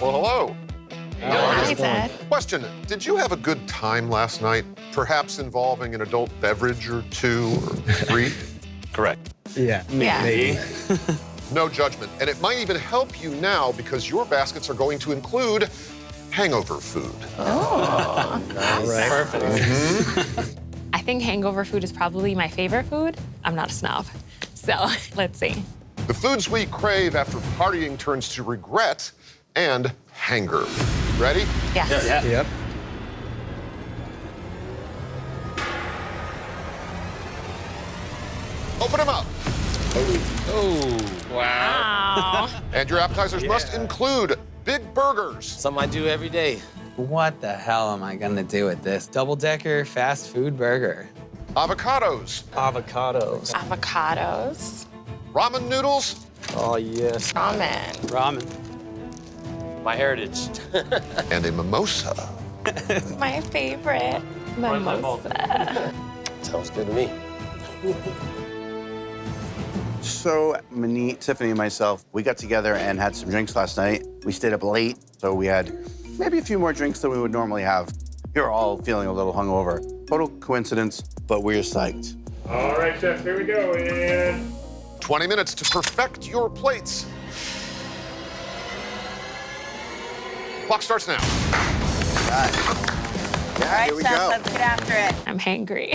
Well, hello. Hi, Ted. Question, did you have a good time last night? Perhaps involving an adult beverage or 2 or 3? Correct. Yeah. Maybe. No judgment. And it might even help you now because your baskets are going to include hangover food. Oh, Nice. right. Perfect. I think hangover food is probably my favorite food. I'm not a snob. So let's see. The foods we crave after partying turns to regret and hanger. Ready? Yes. Yeah. Yep. Open them up. Oh, wow. Wow. And your appetizers must include big burgers, Something I do every day. What the hell am I gonna do with this? Double-decker fast food burger. avocados, Avocados. Avocados. ramen noodles, Oh, yes. Ramen. Ramen. My heritage. and a mimosa. My favorite. Mimosa. Sounds good to me. So, Monique, Tiffany, and myself, we got together and had some drinks last night. We stayed up late, so we had maybe a few more drinks than we would normally have. We were all feeling a little hungover. Total coincidence, but we're psyched. All right, chefs, here we go. And 20 minutes to perfect your plates. Clock starts now. Yeah, here we go. Let's get after it. I'm hangry.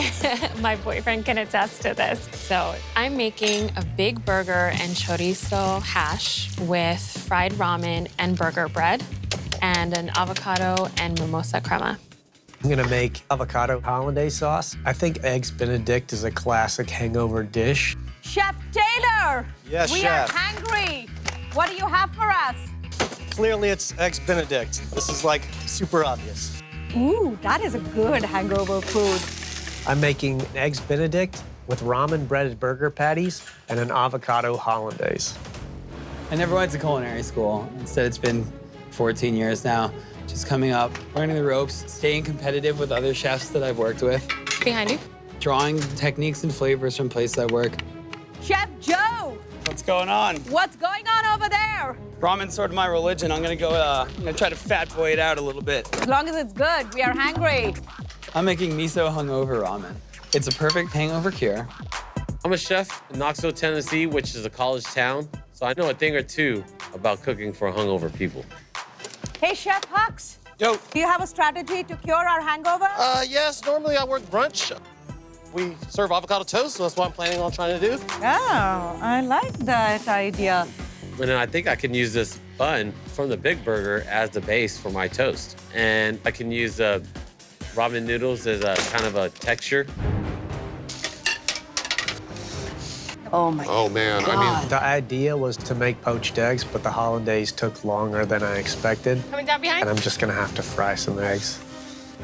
My boyfriend can attest to this. So I'm making a big burger and chorizo hash with fried ramen and burger bread and an avocado and mimosa crema. I'm gonna make avocado hollandaise sauce. I think Eggs Benedict is a classic hangover dish. Chef Taylor! Yes, we chef. are hungry. What do you have for us? Clearly it's Eggs Benedict. This is like super obvious. Ooh, that is a good hangover food. I'm making Eggs Benedict with ramen breaded burger patties and an avocado hollandaise. I never went to culinary school. Instead, it's been 14 years now. Just coming up, learning the ropes, staying competitive with other chefs that I've worked with, Behind you. drawing techniques and flavors from places I work. Chef Joe, What's going on? what's going on over there? Ramen's sort of my religion. I'm gonna try to fat boy it out a little bit. As long as it's good, we are hungry. I'm making miso hungover ramen. It's a perfect hangover cure. I'm a chef in Knoxville, Tennessee, which is a college town. So I know a thing or two about cooking for hungover people. Hey, Chef Hux, Yo. do you have a strategy to cure our hangover? Yes, normally I work brunch. We serve avocado toast, so that's what I'm planning on trying to do. Oh, I like that idea. And then I think I can use this bun from the Big Burger as the base for my toast. And I can use ramen noodles as a kind of a texture. Oh my Oh, man. I mean, The idea was to make poached eggs, but the hollandaise took longer than I expected. Coming down behind. And I'm just gonna have to fry some eggs.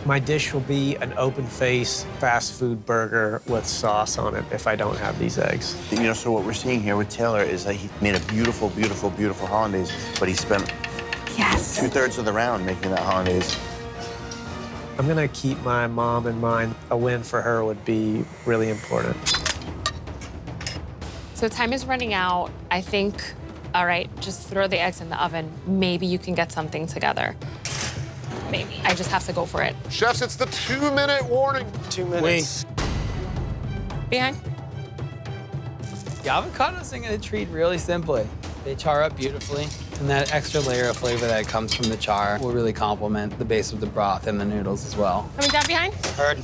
My dish will be an open-face fast food burger with sauce on it if I don't have these eggs. You know, so what we're seeing here with Taylor is that he made a beautiful, beautiful, beautiful hollandaise, but he spent Yes. 2/3 of the round making that hollandaise. I'm gonna keep my mom in mind. A win for her would be really important. So time is running out. I think, all right, just throw the eggs in the oven. Maybe you can get something together. Maybe. I just have to go for it. chefs, it's the 2-minute warning. 2 minutes. Behind. The avocados I'm gonna treat really simply. They char up beautifully, and that extra layer of flavor that comes from the char will really complement the base of the broth and the noodles as well. Coming down behind. Heard.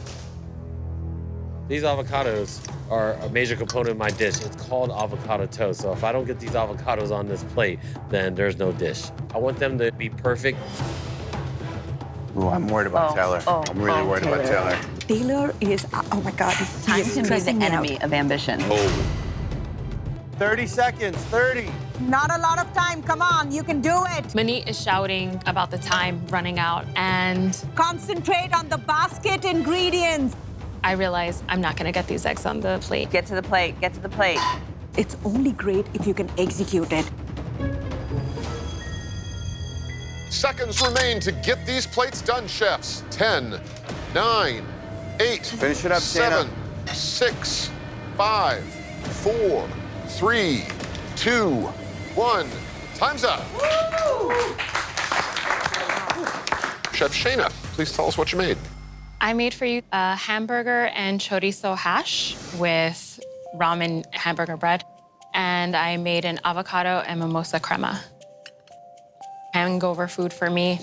These avocados are a major component of my dish. It's called avocado toast. So if I don't get these avocados on this plate, then there's no dish. I want them to be perfect. Ooh, I'm worried about Taylor. I'm really worried about Taylor. Taylor is, oh my God. Time to be the enemy of ambition. 30 seconds, 30. Not a lot of time, come on, you can do it. Monique is shouting about the time running out, and Concentrate on the basket ingredients. I realize I'm not gonna get these eggs on the plate. Get to the plate, get to the plate. It's only great if you can execute it. Seconds remain to get these plates done, chefs. 10, 9, 8, Finish it up, Santa. 7, 6, 5, 4, 3, 2, 1. Time's up. Chef Shayna, please tell us what you made. I made for you a hamburger and chorizo hash with ramen hamburger bread. And I made an avocado and mimosa crema. Hangover food for me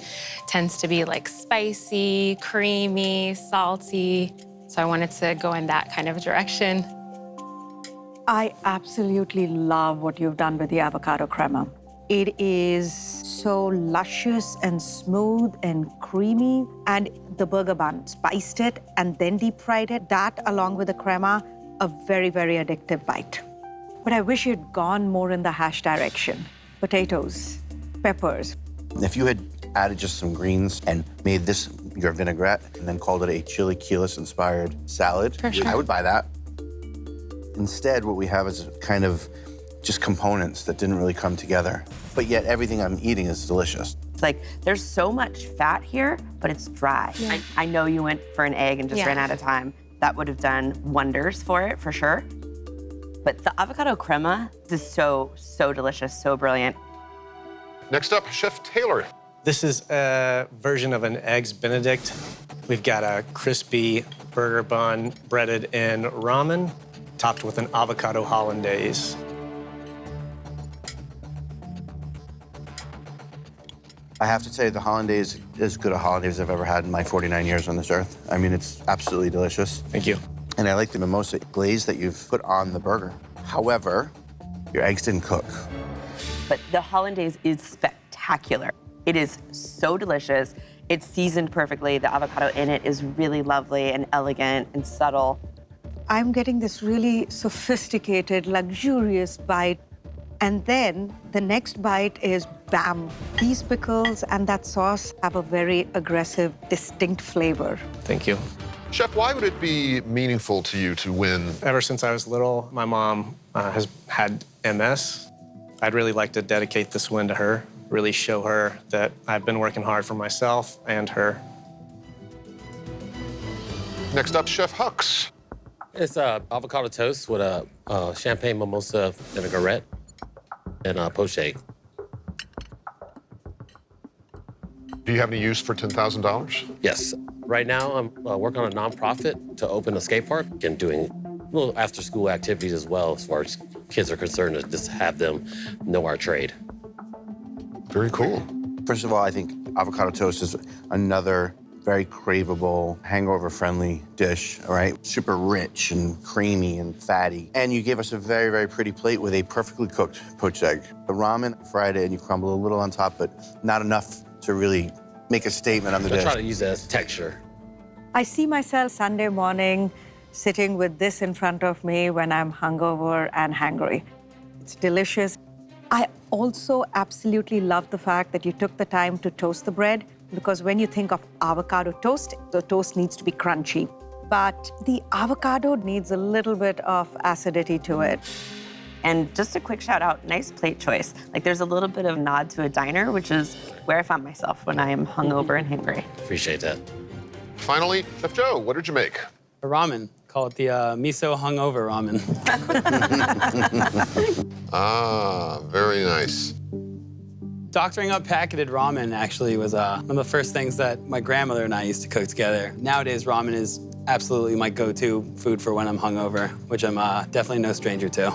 tends to be like spicy, creamy, salty. So I wanted to go in that kind of direction. I absolutely love what you've done with the avocado crema. It is so luscious and smooth and creamy. And the burger bun, spiced it and then deep fried it. That, along with the crema, a very, very addictive bite. But I wish you'd gone more in the hash direction. Potatoes, peppers. If you had added just some greens and made this your vinaigrette and then called it a chili inspired salad, For sure. I would buy that. Instead, what we have is kind of just components that didn't really come together. But yet everything I'm eating is delicious. It's like, there's so much fat here, but it's dry. Yeah. I know you went for an egg and just Yeah. ran out of time. That would have done wonders for it, for sure. But the avocado crema is so, so delicious, so brilliant. Next up, Chef Taylor. This is a version of an Eggs Benedict. We've got a crispy burger bun breaded in ramen, topped with an avocado hollandaise. I have to say, the hollandaise is as good a hollandaise I've ever had in my 49 years on this earth. I mean, it's absolutely delicious. Thank you. And I like the mimosa glaze that you've put on the burger. However, your eggs didn't cook. But the hollandaise is spectacular. It is so delicious. It's seasoned perfectly. The avocado in it is really lovely and elegant and subtle. I'm getting this really sophisticated, luxurious bite. And then the next bite is bam. These pickles and that sauce have a very aggressive, distinct flavor. Thank you. Chef, why would it be meaningful to you to win? Ever since I was little, my mom has had MS. I'd really like to dedicate this win to her, really show her that I've been working hard for myself and her. Next up, Chef Hux. It's avocado toast with a champagne mimosa vinaigrette and a poached. Do you have any use for $10,000? Yes. Right now, I'm working on a nonprofit to open a skate park and doing little after-school activities as well, as far as kids are concerned, to just have them know our trade. Very cool. First of all, I think avocado toast is another very craveable, hangover-friendly dish, all right? Super rich and creamy and fatty. And you gave us a very, very pretty plate with a perfectly cooked poached egg. The ramen, fried it, and you crumble a little on top, but not enough to really make a statement on the I dish. try to use it as texture. I see myself Sunday morning sitting with this in front of me when I'm hungover and hangry. It's delicious. I also absolutely love the fact that you took the time to toast the bread, because when you think of avocado toast, the toast needs to be crunchy. But the avocado needs a little bit of acidity to it. And just a quick shout out, nice plate choice. Like, there's a little bit of nod to a diner, which is where I find myself when I am hungover and hungry. Appreciate that. Finally, Chef Joe, what did you make? A ramen. Call it the miso hungover ramen. Ah, very nice. Doctoring up packeted ramen actually was one of the first things that my grandmother and I used to cook together. Nowadays, ramen is absolutely my go-to food for when I'm hungover, which I'm definitely no stranger to.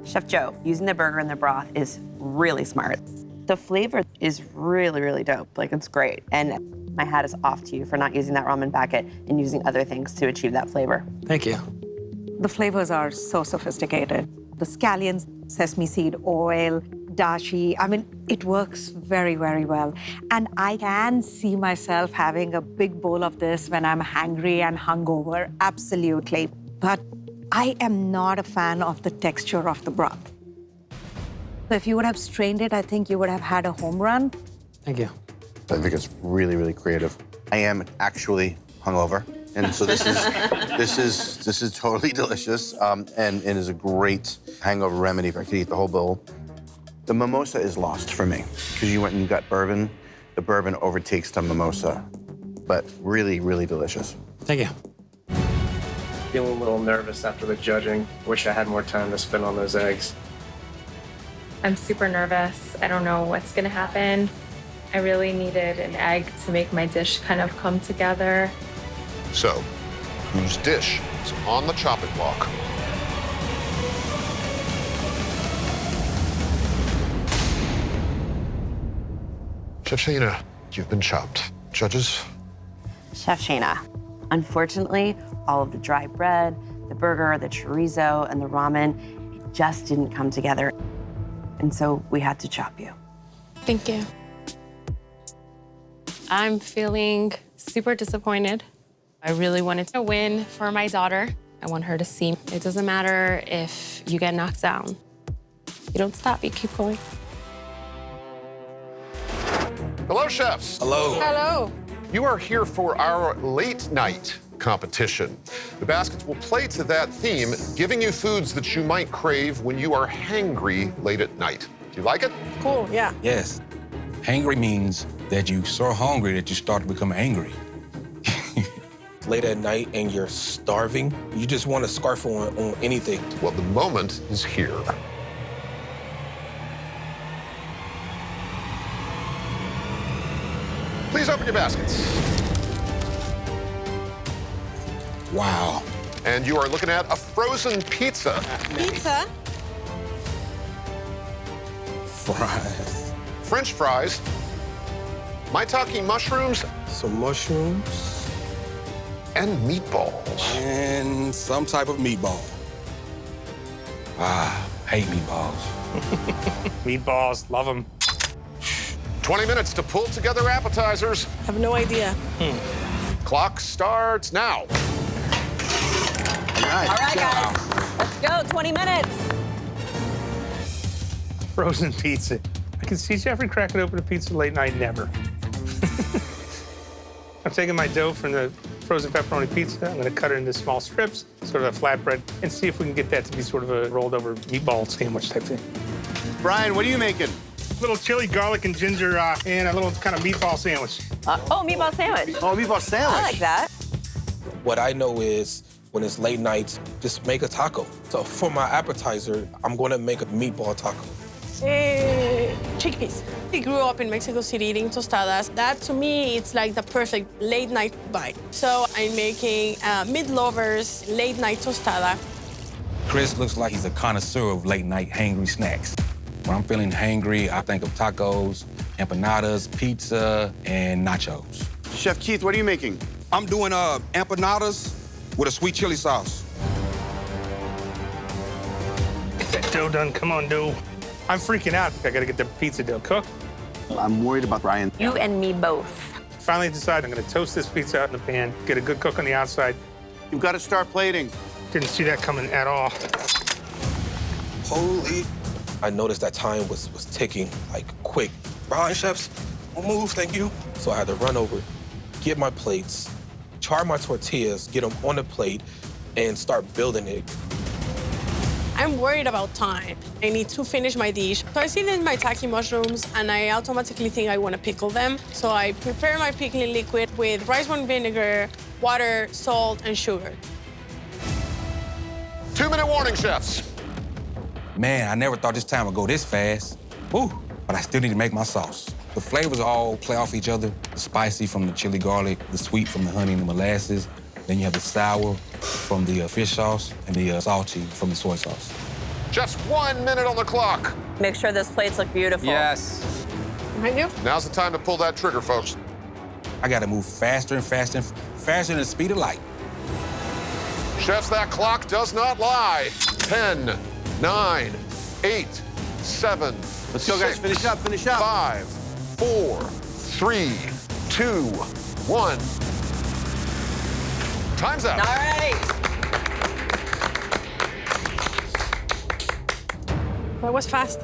Chef Joe, using the burger and the broth is really smart. The flavor is really, really dope. Like, it's great. And my hat is off to you for not using that ramen packet and using other things to achieve that flavor. Thank you. The flavors are so sophisticated. The scallions, sesame seed oil, dashi, I mean, it works very, very well. And I can see myself having a big bowl of this when I'm hangry and hungover, absolutely. But I am not a fan of the texture of the broth. So if you would have strained it, I think you would have had a home run. Thank you. I think it's really, really creative. I am actually hungover, and so this is totally delicious, and is a great hangover remedy if I could eat the whole bowl. The mimosa is lost for me because you went and you got bourbon. The bourbon overtakes the mimosa, but really, really delicious. Thank you. Feeling a little nervous after the judging. Wish I had more time to spend on those eggs. I'm super nervous. I don't know what's gonna happen. I really needed an egg to make my dish kind of come together. So, whose dish is on the chopping block? Chef Shayna, you've been chopped. Judges? Chef Shayna, unfortunately, all of the dry bread, the burger, the chorizo, and the ramen, it just didn't come together. And so we had to chop you. Thank you. I'm feeling super disappointed. I really wanted to win for my daughter. I want her to see it doesn't matter if you get knocked down. You don't stop, you keep going. Hello, chefs. Hello. Hello. You are here for our late night competition. The baskets will play to that theme, giving you foods that you might crave when you are hangry late at night. Do you like it? Cool, yeah. Yes. Hangry means that you're so hungry that you start to become angry. Late at night and you're starving, you just want a scarf on anything. Well, the moment is here. Please open your baskets. Wow. And you are looking at a frozen pizza. Pizza? Fries. French fries, maitake mushrooms, Some mushrooms. and meatballs. And some type of meatball. Ah, hate meatballs. Meatballs, love them. 20 minutes to pull together appetizers. Have no idea. Clock starts now. All right, guys, let's go, 20 minutes. Frozen pizza. I can see Jeffrey cracking open a pizza late night, never. I'm taking my dough from the frozen pepperoni pizza. I'm gonna cut it into small strips, sort of a flatbread, and see if we can get that to be sort of a rolled over meatball sandwich type thing. Brian, what are you making? Little chili, garlic, and ginger, and a little kind of meatball sandwich. Oh, meatball sandwich. Oh, meatball sandwich. I like that. What I know is when it's late night, just make a taco. So for my appetizer, I'm gonna make a meatball taco. Chickpeas. I grew up in Mexico City eating tostadas. That, to me, it's like the perfect late-night bite. So I'm making Meat Lover's late-night tostada. Chris looks like he's a connoisseur of late night hangry snacks. When I'm feeling hangry, I think of tacos, empanadas, pizza, and nachos. Chef Keith, what are you making? I'm doing empanadas with a sweet chili sauce. Get that dough done, come on, dough. I'm freaking out. I gotta get the pizza dough cooked. I'm worried about Brian. You and me both. Finally decided I'm gonna toast this pizza out in the pan, get a good cook on the outside. You've got to start plating. Didn't see that coming at all. Holy. I noticed that time was ticking, like, quick. Brian, chefs, one move, thank you. So I had to run over, get my plates, char my tortillas, get them on the plate, and start building it. I'm worried about time. I need to finish my dish. So I see the maitake mushrooms, and I automatically think I want to pickle them. So I prepare my pickling liquid with rice wine vinegar, water, salt, and sugar. 2-minute warning, chefs. Man, I never thought this time would go this fast. Woo, but I still need to make my sauce. The flavors all play off each other. The spicy from the chili garlic, the sweet from the honey and the molasses. Then you have the sour from the fish sauce and the salty from the soy sauce. Just 1 minute on the clock. Make sure those plates look beautiful. Yes. Behind you? Now's the time to pull that trigger, folks. I gotta move faster and faster and faster than the speed of light. Chefs, that clock does not lie. 10, 9, 8, 7, Let's go, guys. Finish up, finish up. 5, 4, 3, 2, 1. Time's out. All right. That was fast.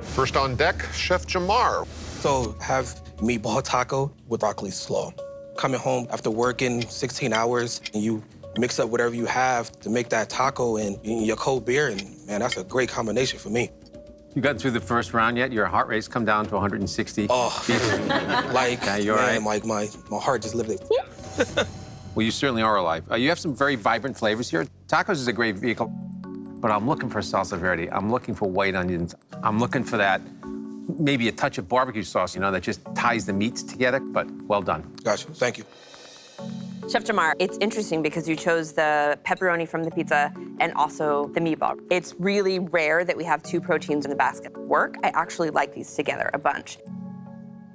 First on deck, Chef Jamar. So have meatball taco with broccoli slaw. Coming home after working 16 hours, and you mix up whatever you have to make that taco and your cold beer, and man, that's a great combination for me. You got through the first round yet? Your heart rate's come down to 160. Oh, like, Yeah, you're man, right. like my heart just lived it. Well, you certainly are alive. You have some very vibrant flavors here. Tacos is a great vehicle, but I'm looking for salsa verde. I'm looking for white onions. I'm looking for that maybe a touch of barbecue sauce, that just ties the meats together, but well done. Gotcha. Thank you. Chef Jamar, it's interesting because you chose the pepperoni from the pizza and also the meatball. It's really rare that we have two proteins in the basket. Work, I actually like these together a bunch.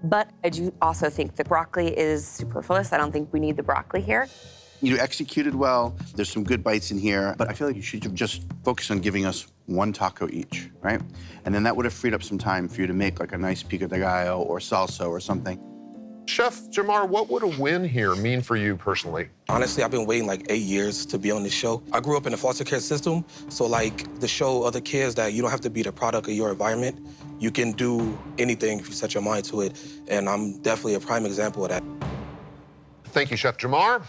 But I do also think the broccoli is superfluous. I don't think we need the broccoli here. You executed well. There's some good bites in here, but I feel like you should have just focused on giving us one taco each, right? And then that would have freed up some time for you to make like a nice pico de gallo or salsa or something. Chef Jamar, what would a win here mean for you personally? Honestly, I've been waiting like 8 years to be on this show. I grew up in a foster care system, so like to show other kids that you don't have to be the product of your environment. You can do anything if you set your mind to it, and I'm definitely a prime example of that. Thank you, Chef Jamar.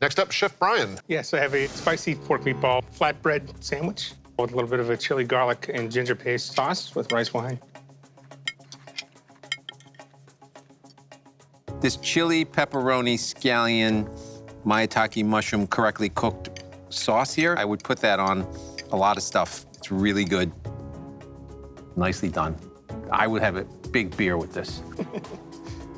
Next up, Chef Brian. Yes, I have a spicy pork meatball flatbread sandwich with a little bit of a chili garlic and ginger paste sauce with rice wine. This chili, pepperoni, scallion, maitake mushroom correctly cooked sauce here, I would put that on a lot of stuff. It's really good. Nicely done. I would have a big beer with this.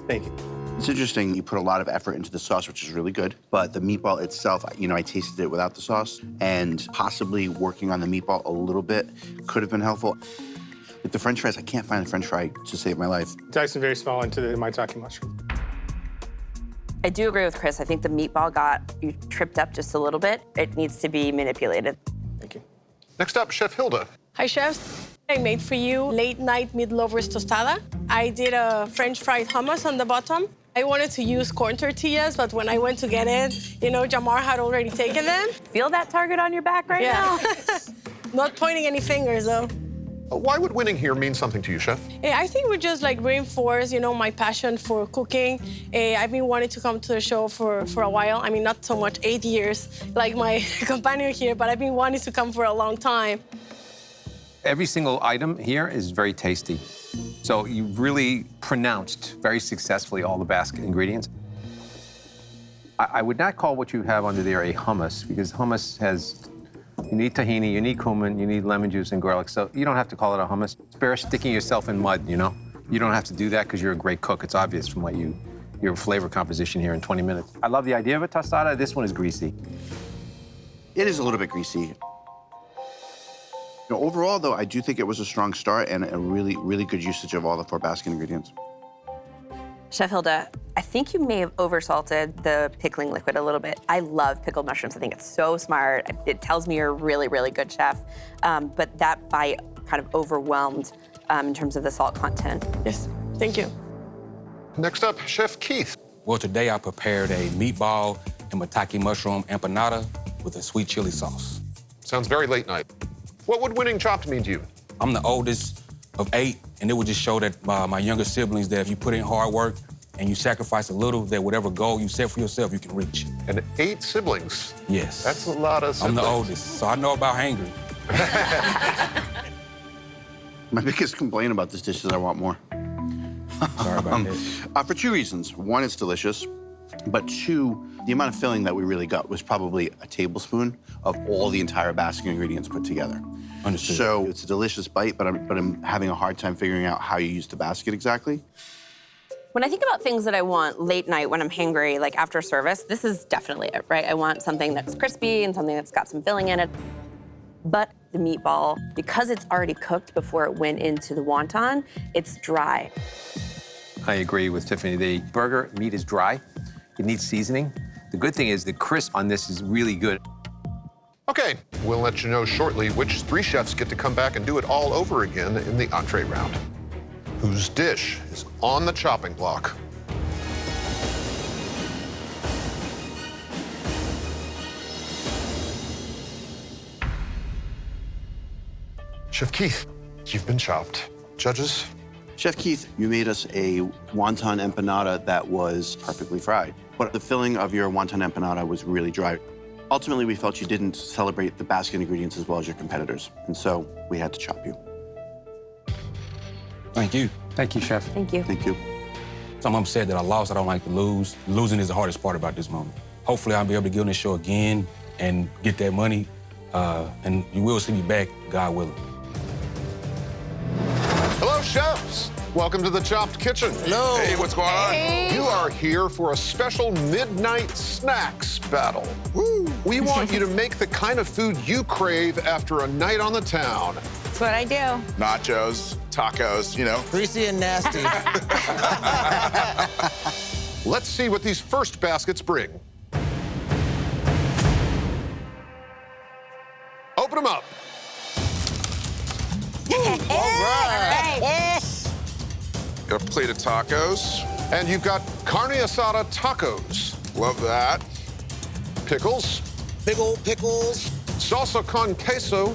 Thank you. It's interesting, you put a lot of effort into the sauce, which is really good, but the meatball itself, I tasted it without the sauce, and possibly working on the meatball a little bit could have been helpful. With the French fries, I can't find the French fry to save my life. Dice them very small into the maitake mushroom. I do agree with Chris. I think the meatball you tripped up just a little bit. It needs to be manipulated. Thank you. Next up, Chef Hilda. Hi, chefs. I made for you late-night meat lovers tostada. I did a French fried hummus on the bottom. I wanted to use corn tortillas, but when I went to get it, Jamar had already taken them. Feel that target on your back right now? Not pointing any fingers, though. Why would winning here mean something to you, Chef? I think we just reinforce, my passion for cooking. I've been wanting to come to the show for a while. I mean, not so much 8 years like my companion here, but I've been wanting to come for a long time. Every single item here is very tasty. So you really pronounced very successfully all the basket ingredients. I would not call what you have under there a hummus, because hummus you need tahini, you need cumin, you need lemon juice and garlic, so you don't have to call it a hummus. Spare sticking yourself in mud, You don't have to do that because you're a great cook. It's obvious from your flavor composition here in 20 minutes. I love the idea of a tostada. This one is greasy. It is a little bit greasy. Overall, though, I do think it was a strong start and a really, really good usage of all the 4 basket ingredients. Chef Hilda, I think you may have oversalted the pickling liquid a little bit. I love pickled mushrooms. I think it's so smart. It tells me you're a really, really good chef. But that bite kind of overwhelmed in terms of the salt content. Yes, thank you. Next up, Chef Keith. Well, today I prepared a meatball and maitake mushroom empanada with a sweet chili sauce. Sounds very late night. What would winning Chopped mean to you? I'm the oldest of 8, and it would just show that my younger siblings that if you put in hard work and you sacrifice a little, that whatever goal you set for yourself, you can reach. And 8 siblings? Yes. That's a lot of siblings. I'm the oldest, so I know about hangry. My biggest complaint about this dish is I want more. Sorry about that. For 2 reasons. 1, it's delicious, but 2, the amount of filling that we really got was probably a tablespoon of all the entire basket ingredients put together. Understood. So it's a delicious bite, but I'm having a hard time figuring out how you use the basket exactly. When I think about things that I want late night when I'm hangry, like after service, this is definitely it, right? I want something that's crispy and something that's got some filling in it. But the meatball, because it's already cooked before it went into the wonton, it's dry. I agree with Tiffany. The burger meat is dry. It needs seasoning. The good thing is the crisp on this is really good. Okay, we'll let you know shortly which 3 chefs get to come back and do it all over again in the entree round. Whose dish is on the chopping block? Chef Keith, you've been chopped. Judges? Chef Keith, you made us a wonton empanada that was perfectly fried, but the filling of your wonton empanada was really dry. Ultimately, we felt you didn't celebrate the basket ingredients as well as your competitors, and so we had to chop you. Thank you. Thank you, Chef. Thank you. Thank you. Some of them said that I lost. I don't like to lose. Losing is the hardest part about this moment. Hopefully, I'll be able to get on this show again and get that money, and you will see me back, God willing. Hello, chefs. Welcome to the Chopped Kitchen. Hello. Hey, what's going on? You are here for a special midnight snacks battle. Woo. We want you to make the kind of food you crave after a night on the town. That's what I do. Nachos, tacos, you know. Greasy and nasty. Let's see what these first baskets bring. Open them up. All right. Got a plate of tacos. And you've got carne asada tacos. Love that. Pickles. Big old pickles. Salsa con queso.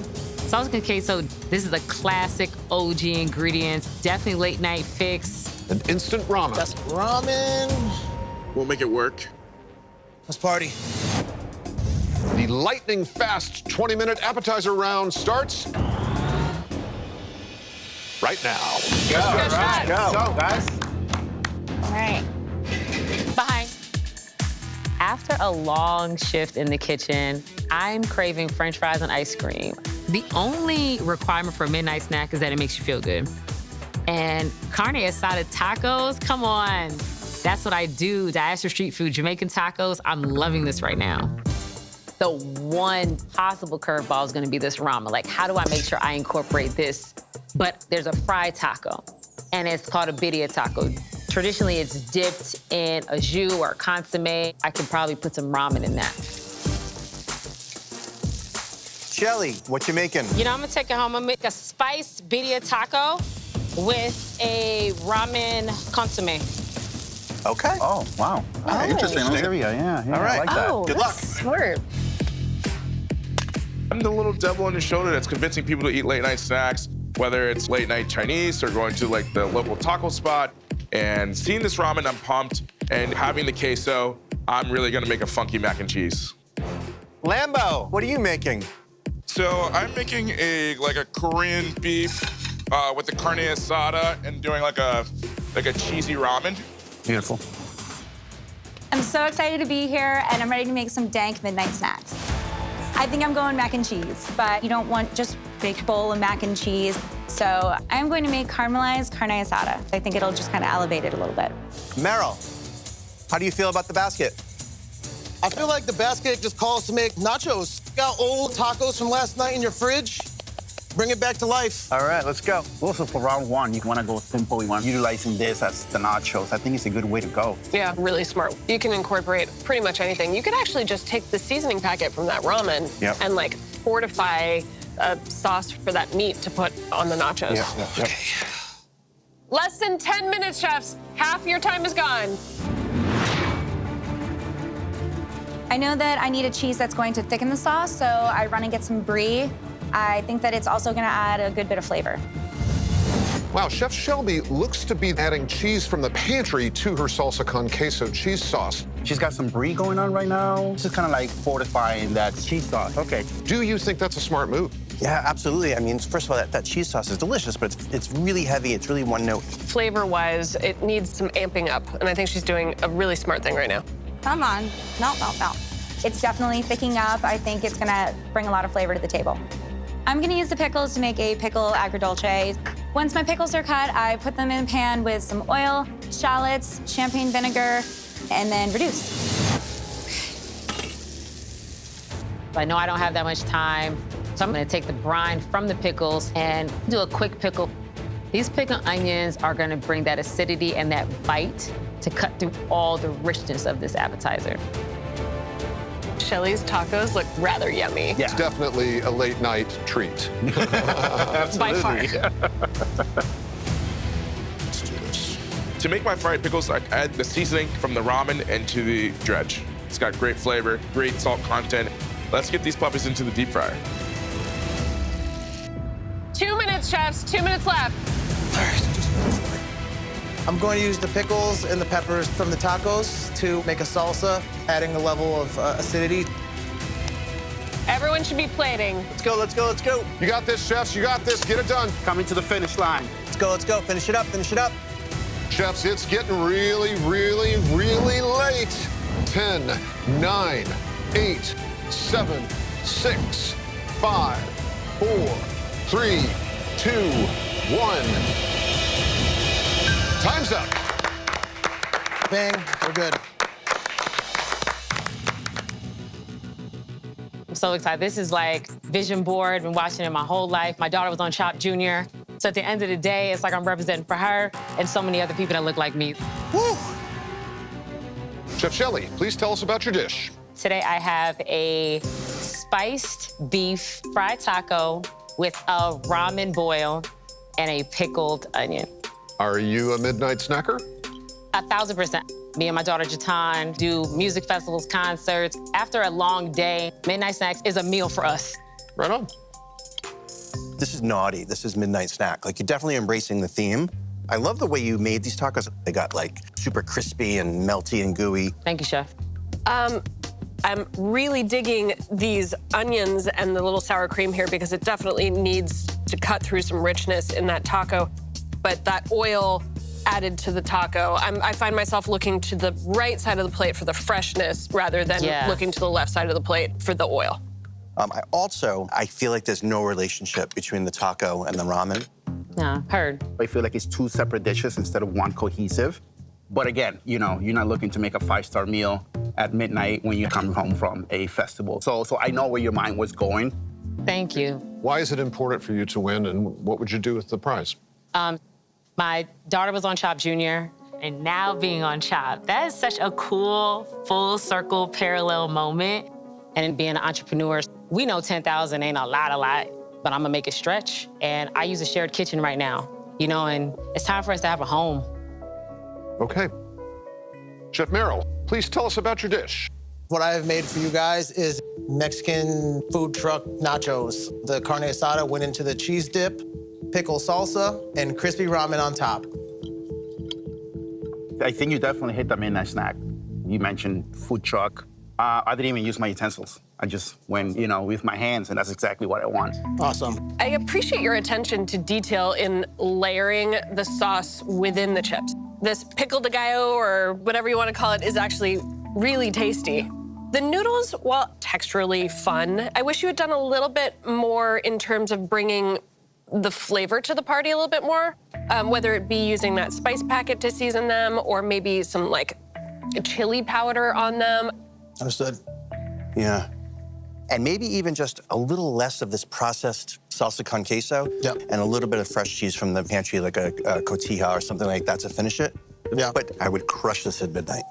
Salsa con queso, this is a classic OG ingredient. Definitely late night fix. And instant ramen. That's ramen. We'll make it work. Let's party. The lightning fast 20-minute appetizer round starts right now. Go, guys. All right. Behind. After a long shift in the kitchen, I'm craving French fries and ice cream. The only requirement for a midnight snack is that it makes you feel good. And carne asada tacos, come on. That's what I do, diaspora street food, Jamaican tacos. I'm loving this right now. The one possible curveball is gonna be this ramen. Like, how do I make sure I incorporate this? But there's a fried taco, and it's called a birria taco. Traditionally, it's dipped in a jus or a consomme. I could probably put some ramen in that. Shelly, what you making? You know, I'm gonna take it home. I'm gonna make a spiced birria taco with a ramen consomme. Okay. Oh, wow. Okay, interesting. Area, yeah. All right. I like that. Oh, Good luck. Smart. I'm the little devil on your shoulder that's convincing people to eat late night snacks, whether it's late night Chinese or going to like the local taco spot. And seeing this ramen, I'm pumped. And having the queso, I'm really gonna make a funky mac and cheese. Lambo, what are you making? So I'm making a Korean beef with the carne asada and doing like a cheesy ramen. Beautiful. I'm so excited to be here, and I'm ready to make some dank midnight snacks. I think I'm going mac and cheese, but you don't want just a big bowl of mac and cheese. So I'm going to make caramelized carne asada. I think it'll just kind of elevate it a little bit. Meryl, how do you feel about the basket? I feel like the basket just calls to make nachos. Got old tacos from last night in your fridge. Bring it back to life. All right, let's go. Also, for round one, you want to go simple. You want utilizing this as the nachos. I think it's a good way to go. Yeah, really smart. You can incorporate pretty much anything. You could actually just take the seasoning packet from that ramen and like fortify a sauce for that meat to put on the nachos. Yep. Less than 10 minutes, chefs. Half your time is gone. I know that I need a cheese that's going to thicken the sauce, so I run and get some brie. I think that it's also gonna add a good bit of flavor. Wow, Chef Shelby looks to be adding cheese from the pantry to her salsa con queso cheese sauce. She's got some brie going on right now. This is kind of like fortifying that cheese sauce. Okay. Do you think that's a smart move? Yeah, absolutely. I mean, first of all, that cheese sauce is delicious, but it's really heavy. It's really one note. Flavor-wise, it needs some amping up, and I think she's doing a really smart thing right now. Come on, no. It's definitely thickening up. I think it's gonna bring a lot of flavor to the table. I'm gonna use the pickles to make a pickle agrodolce. Once my pickles are cut, I put them in a pan with some oil, shallots, champagne vinegar, and then reduce. I know I don't have that much time, so I'm gonna take the brine from the pickles and do a quick pickle. These pickled onions are gonna bring that acidity and that bite to cut through all the richness of this appetizer. Shelly's tacos look rather yummy. It's definitely a late night treat. By far. Let's do this. To make my fried pickles, I add the seasoning from the ramen into the dredge. It's got great flavor, great salt content. Let's get these puppies into the deep fryer. 2 minutes, chefs. 2 minutes left. I'm going to use the pickles and the peppers from the tacos to make a salsa, adding a level of acidity. Everyone should be plating. Let's go, let's go, let's go. You got this, chefs. You got this. Get it done. Coming to the finish line. Let's go, let's go. Finish it up, finish it up. Chefs, it's getting really, really, really late. 10, 9, 8, 7, 6, 5, 4, 3, 2, 1. Time's up. Bang, we're good. I'm so excited. This is like vision board. Been watching it my whole life. My daughter was on Chopped Junior. So at the end of the day, it's like I'm representing for her and so many other people that look like me. Woo! Chef Shelley, please tell us about your dish. Today I have a spiced beef fried taco with a ramen boil and a pickled onion. Are you a midnight snacker? 1,000%. Me and my daughter Jatan do music festivals, concerts. After a long day, midnight snacks is a meal for us. Right on. This is naughty. This is midnight snack. Like, you're definitely embracing the theme. I love the way you made these tacos. They got like super crispy and melty and gooey. Thank you, Chef. I'm really digging these onions and the little sour cream here because it definitely needs to cut through some richness in that taco. But that oil added to the taco, I find myself looking to the right side of the plate for the freshness rather than looking to the left side of the plate for the oil. I feel like there's no relationship between the taco and the ramen. Yeah, heard. I feel like it's two separate dishes instead of one cohesive. But again, you know, you're not looking to make a 5-star meal at midnight when you come home from a festival. So I know where your mind was going. Thank you. Why is it important for you to win, and what would you do with the prize? My daughter was on Chopped Junior, and now being on Chopped, that is such a cool, full circle, parallel moment. And being an entrepreneur, we know 10,000 ain't a lot, but I'm gonna make it stretch. And I use a shared kitchen right now, you know, and it's time for us to have a home. Okay. Chef Merrill, please tell us about your dish. What I have made for you guys is Mexican food truck nachos. The carne asada went into the cheese dip, pickle salsa, and crispy ramen on top. I think you definitely hit the midnight snack. You mentioned food truck. I didn't even use my utensils. I just went, you know, with my hands, and that's exactly what I want. Awesome. I appreciate your attention to detail in layering the sauce within the chips. This pickle de gallo, or whatever you want to call it, is actually really tasty. The noodles, while texturally fun, I wish you had done a little bit more in terms of bringing the flavor to the party a little bit more, whether it be using that spice packet to season them or maybe some like chili powder on them. Understood. Yeah. And maybe even just a little less of this processed salsa con queso and a little bit of fresh cheese from the pantry, like a cotija or something like that to finish it. Yeah. But I would crush this at midnight.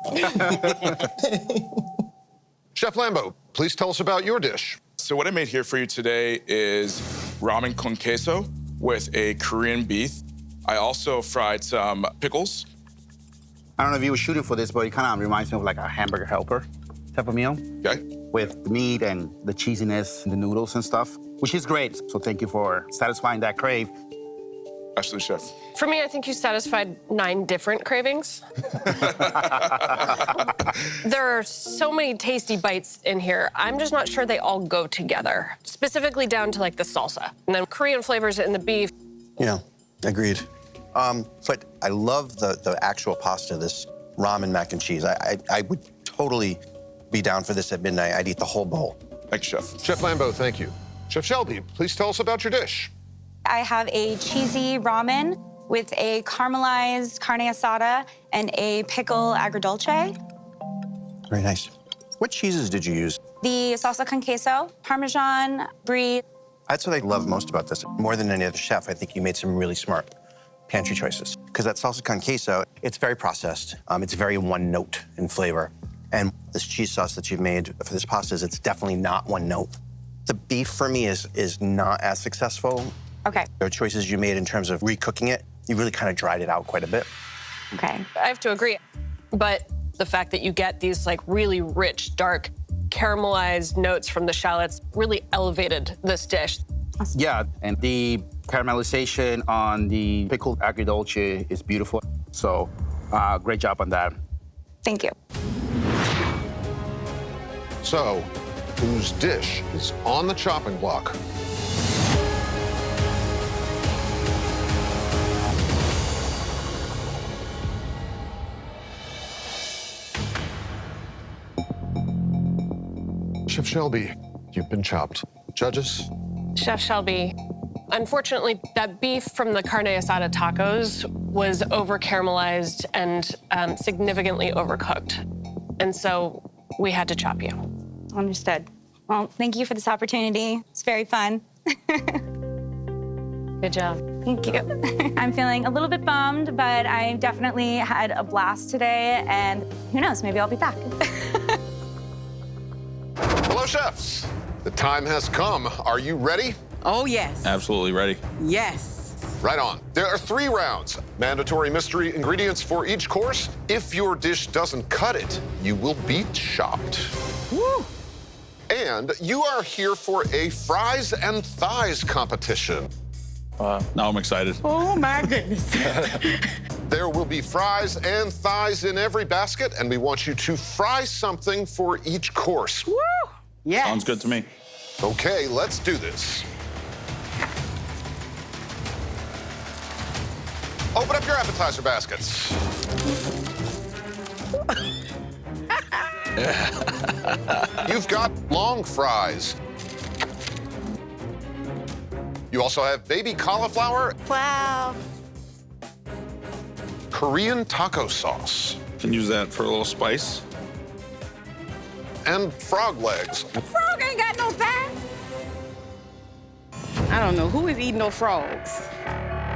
Chef Lambo, please tell us about your dish. So what I made here for you today is ramen con queso with a Korean beef. I also fried some pickles. I don't know if you were shooting for this, but it kind of reminds me of like a hamburger helper type of meal. Okay. With the meat and the cheesiness and the noodles and stuff, which is great. So thank you for satisfying that crave. Absolutely, Chef. For me, I think you satisfied 9 different cravings. There are so many tasty bites in here. I'm just not sure they all go together, specifically down to like the salsa and then Korean flavors in the beef. Yeah, agreed. But I love the actual pasta, this ramen mac and cheese. I would totally be down for this at midnight. I'd eat the whole bowl. Thank you, Chef. Chef Lambo, thank you. Chef Shelby, please tell us about your dish. I have a cheesy ramen with a caramelized carne asada and a pickle agrodolce. Very nice. What cheeses did you use? The salsa con queso, Parmesan, brie. That's what I love most about this. More than any other chef, I think you made some really smart pantry choices. Because that salsa con queso, it's very processed. It's very one note in flavor. And this cheese sauce that you've made for this pasta, it's definitely not one note. The beef for me is not as successful. Okay. There are choices you made in terms of recooking it. You really kind of dried it out quite a bit. Okay. I have to agree. But the fact that you get these like really rich, dark, caramelized notes from the shallots really elevated this dish. Yeah, and the caramelization on the pickled agrodolce is beautiful. So great job on that. Thank you. So, whose dish is on the chopping block? Chef Shelby, you've been chopped. Judges? Chef Shelby, Unfortunately, that beef from the carne asada tacos was over-caramelized and significantly overcooked. And so we had to chop you. Understood. Well, thank you for this opportunity. It's very fun. Good job. Thank you. I'm feeling a little bit bummed, but I definitely had a blast today, and who knows, maybe I'll be back. Hello, chefs. The time has come. Are you ready? Oh, yes. Absolutely ready. Yes. Right on. There are 3 rounds. Mandatory mystery ingredients for each course. If your dish doesn't cut it, you will be chopped. Woo! And you are here for a fries and thighs competition. Now I'm excited. Oh, my goodness. There will be fries and thighs in every basket, and we want you to fry something for each course. Woo! Yes. Sounds good to me. Okay, let's do this. Open up your appetizer baskets. You've got long fries. You also have baby cauliflower. Wow. Korean taco sauce. Can use that for a little spice. And frog legs. Frog ain't got no thigh. I don't know who is eating no frogs.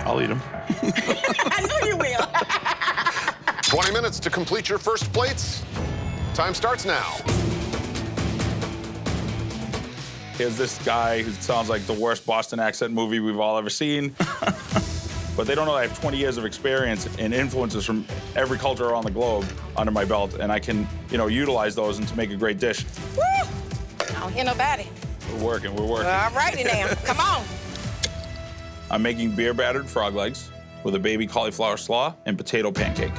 I'll eat them. I know you will. 20 minutes to complete your first plates. Time starts now. Here's this guy who sounds like the worst Boston accent movie we've all ever seen. But they don't know I have 20 years of experience and influences from every culture around the globe under my belt, and I can, utilize those and to make a great dish. Woo! I don't hear nobody. We're working. All righty now, come on. I'm making beer-battered frog legs with a baby cauliflower slaw and potato pancake.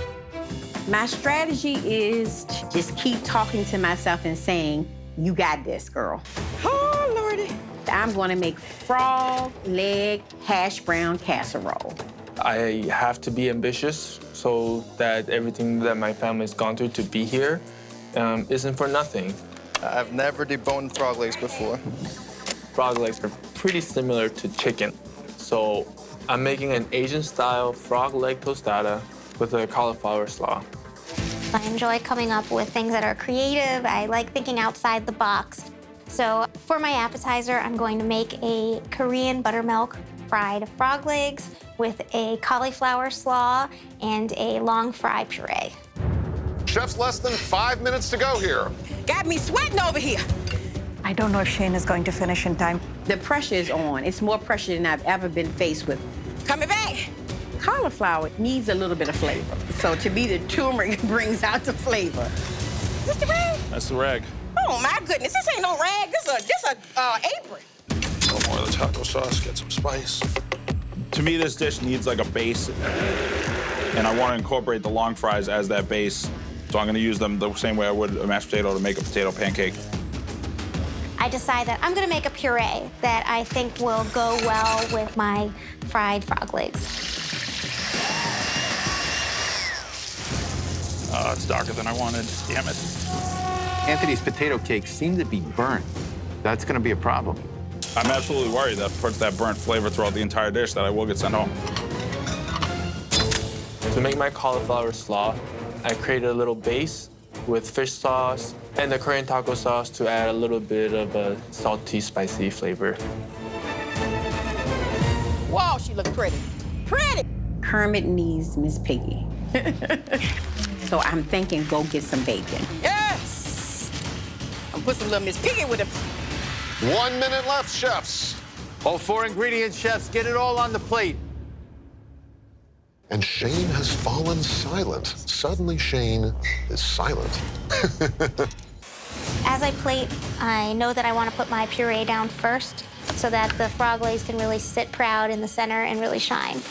My strategy is to just keep talking to myself and saying, you got this, girl. Oh, Lordy. I'm gonna make frog leg hash brown casserole. I have to be ambitious so that everything that my family's gone through to be here isn't for nothing. I've never deboned frog legs before. Frog legs are pretty similar to chicken. So I'm making an Asian-style frog leg tostada with a cauliflower slaw. I enjoy coming up with things that are creative. I like thinking outside the box. So for my appetizer, I'm going to make a Korean buttermilk fried frog legs with a cauliflower slaw and a long fry puree. Chef's less than 5 minutes to go here. Got me sweating over here. I don't know if Shane is going to finish in time. The pressure is on. It's more pressure than I've ever been faced with. Coming back. Cauliflower needs a little bit of flavor. So to me, the turmeric brings out the flavor. Is this the rag? That's the rag. Oh my goodness, this ain't no rag. This a apron. A little more of the taco sauce, get some spice. To me, this dish needs like a base, and I want to incorporate the long fries as that base. So I'm going to use them the same way I would a mashed potato to make a potato pancake. I decide that I'm gonna make a puree that I think will go well with my fried frog legs. It's darker than I wanted, damn it. Anthony's potato cakes seem to be burnt. That's gonna be a problem. I'm absolutely worried that puts that burnt flavor throughout the entire dish that I will get sent home. To make my cauliflower slaw, I created a little base with fish sauce and the Korean taco sauce to add a little bit of a salty, spicy flavor. Whoa, she looks pretty. Pretty! Kermit needs Miss Piggy. So I'm thinking go get some bacon. Yes! I'll put some little Miss Piggy with it. 1 minute left, chefs. All 4 ingredients, chefs, get it all on the plate. And Shane has fallen silent. Suddenly, Shane is silent. As I plate, I know that I want to put my puree down first so that the frog legs can really sit proud in the center and really shine.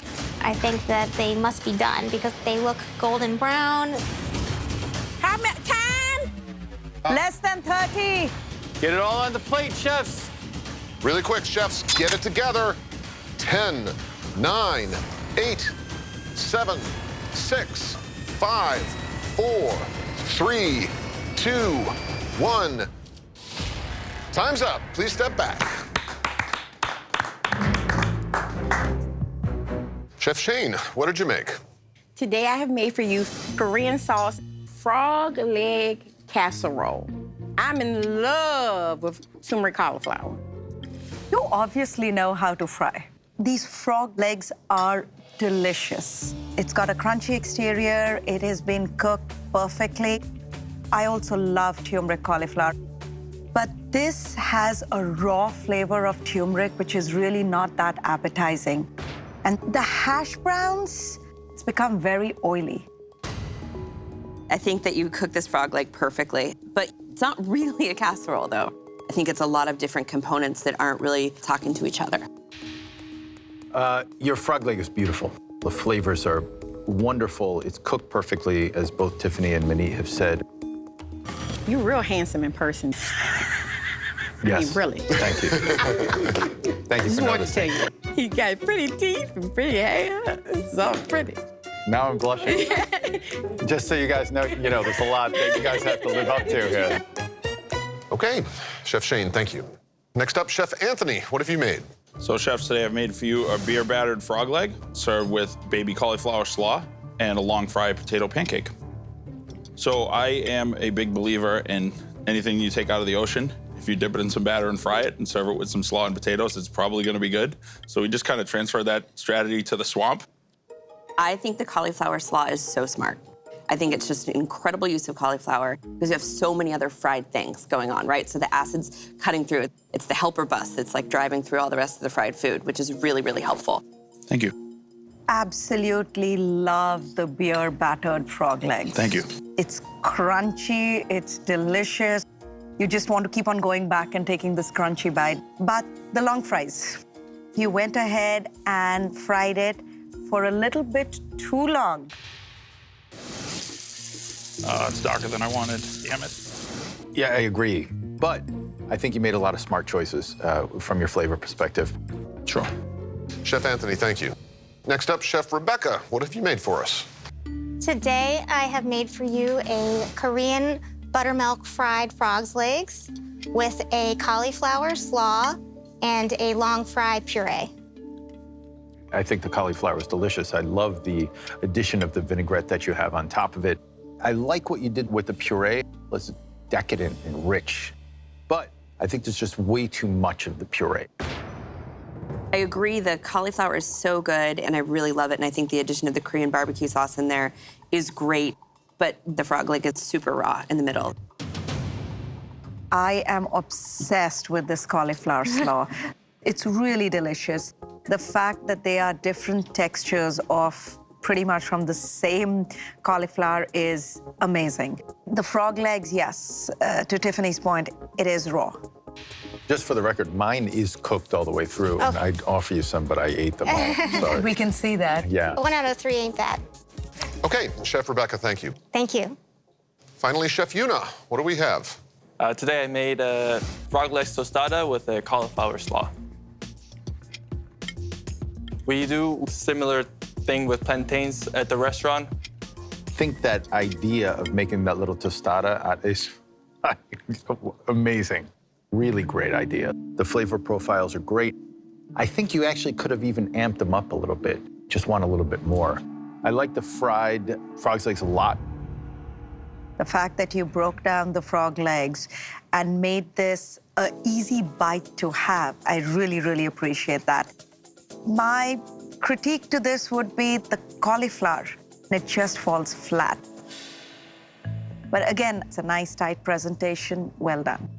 I think that they must be done because they look golden brown. How much time? Less than 30. Get it all on the plate, chefs. Really quick, chefs, get it together. 10, 9, 8, 7, 6, 5, 4, 3, 2, 1. Time's up. Please step back. Chef Shane, what did you make? Today I have made for you Korean sauce frog leg casserole. I'm in love with turmeric cauliflower. You obviously know how to fry. These frog legs are delicious. It's got a crunchy exterior. It has been cooked perfectly. I also love turmeric cauliflower. But this has a raw flavor of turmeric, which is really not that appetizing. And the hash browns, it's become very oily. I think that you cook this frog leg perfectly, but it's not really a casserole, though. I think it's a lot of different components that aren't really talking to each other. Your frog leg is beautiful. The flavors are wonderful. It's cooked perfectly, as both Tiffany and Manit have said. You're real handsome in person. Yes. I mean, really. Thank you. Thank you Just for wanted to tell noticing. you, he got pretty teeth and pretty hair. It's so pretty. Now I'm blushing. Just so you guys know, there's a lot that you guys have to live up to here. Okay, Chef Shane, thank you. Next up, Chef Anthony, what have you made? So, chefs, today I've made for you a beer-battered frog leg served with baby cauliflower slaw and a long fried potato pancake. So I am a big believer in anything you take out of the ocean. If you dip it in some batter and fry it and serve it with some slaw and potatoes, it's probably gonna be good. So we just kind of transferred that strategy to the swamp. I think the cauliflower slaw is so smart. I think it's just an incredible use of cauliflower because you have so many other fried things going on, right? So the acid's cutting through it. It's the helper bus. It's like driving through all the rest of the fried food, which is really, really helpful. Thank you. Absolutely love the beer battered frog legs. Thank you. It's crunchy, it's delicious. You just want to keep on going back and taking this crunchy bite. But the long fries, you went ahead and fried it for a little bit too long. It's darker than I wanted, damn it. Yeah, I agree. But I think you made a lot of smart choices from your flavor perspective. Sure. Chef Anthony, thank you. Next up, Chef Rebecca, what have you made for us? Today, I have made for you a Korean buttermilk fried frog's legs with a cauliflower slaw and a long fried puree. I think the cauliflower is delicious. I love the addition of the vinaigrette that you have on top of it. I like what you did with the puree. It's decadent and rich, but I think there's just way too much of the puree. I agree, the cauliflower is so good and I really love it. And I think the addition of the Korean barbecue sauce in there is great, but the frog leg is super raw in the middle. I am obsessed with this cauliflower slaw. It's really delicious. The fact that they are different textures of pretty much from the same cauliflower is amazing. The frog legs, yes, to Tiffany's point, it is raw. Just for the record, mine is cooked all the way through, and I'd offer you some, but I ate them all. Sorry. We can see that. Yeah. 1 out of 3 ain't bad. Okay, Chef Rebecca, thank you. Thank you. Finally, Chef Yuna, what do we have? Today I made a frog leg tostada with a cauliflower slaw. We do similar thing with plantains at the restaurant. I think that idea of making that little tostada is amazing. Really great idea. The flavor profiles are great. I think you actually could have even amped them up a little bit. Just want a little bit more. I like the fried frog's legs a lot. The fact that you broke down the frog legs and made this an easy bite to have, I really, really appreciate that. My critique to this would be the cauliflower. It just falls flat. But again, it's a nice, tight presentation. Well done.